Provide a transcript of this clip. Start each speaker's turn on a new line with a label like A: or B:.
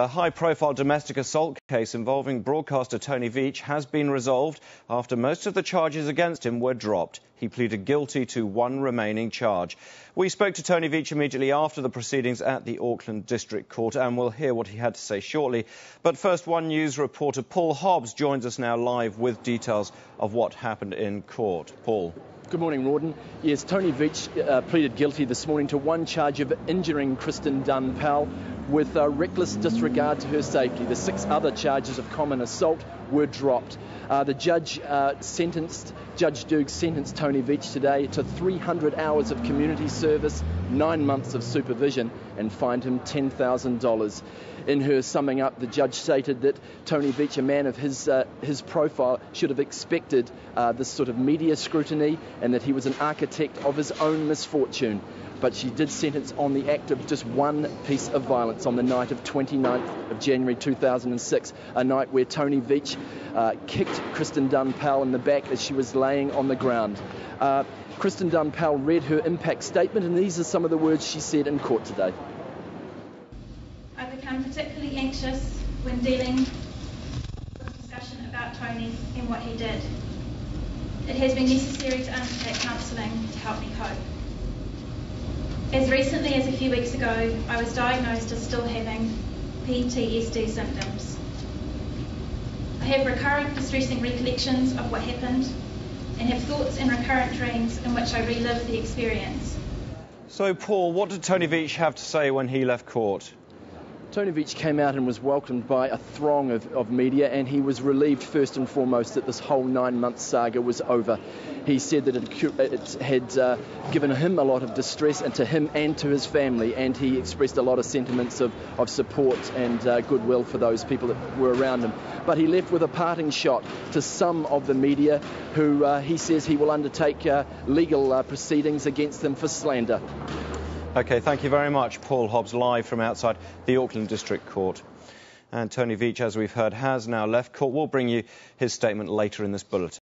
A: A high-profile domestic assault case involving broadcaster Tony Veitch has been resolved after most of the charges against him were dropped. He pleaded guilty to one remaining charge. We spoke to Tony Veitch immediately after the proceedings at the Auckland District Court, and we'll hear what he had to say shortly. But first, One News reporter Paul Hobbs joins us now live with details of what happened in court. Paul.
B: Good morning, Rawdon. Yes, Tony Veitch pleaded guilty this morning to one charge of injuring Kristin Dunne Powell with reckless disregard to her safety. The 6 other charges of common assault were dropped. The judge Judge Duke sentenced Tony Veitch today to 300 hours of community service, 9 months of supervision, and fined him $10,000. In her summing up, the judge stated that Tony Veitch, a man of his profile, should have expected this sort of media scrutiny, and that he was an architect of his own misfortune. But she did sentence on the act of just one piece of violence on the night of 29th of January 2006, a night where Tony Veitch kicked Kristin Dunne Powell in the back as she was laying on the ground. Kristin Dunne Powell read her impact statement, and these are some of the words she said in court today.
C: I become particularly anxious when dealing with discussion about Tony and what he did. It has been necessary to undertake counselling to help me cope. As recently as a few weeks ago, I was diagnosed as still having PTSD symptoms. I have recurrent distressing recollections of what happened and have thoughts and recurrent dreams in which I relive the experience.
A: So, Paul, what did Tony Veitch have to say when he left court?
B: Tony Veitch came out and was welcomed by a throng of media, and he was relieved first and foremost that this whole 9-month saga was over. He said that it had given him a lot of distress, and to him and to his family, and he expressed a lot of sentiments of support and goodwill for those people that were around him. But he left with a parting shot to some of the media who he says he will undertake legal proceedings against them for slander.
A: OK, thank you very much, Paul Hobbs, live from outside the Auckland District Court. And Tony Veitch, as we've heard, has now left court. We'll bring you his statement later in this bulletin.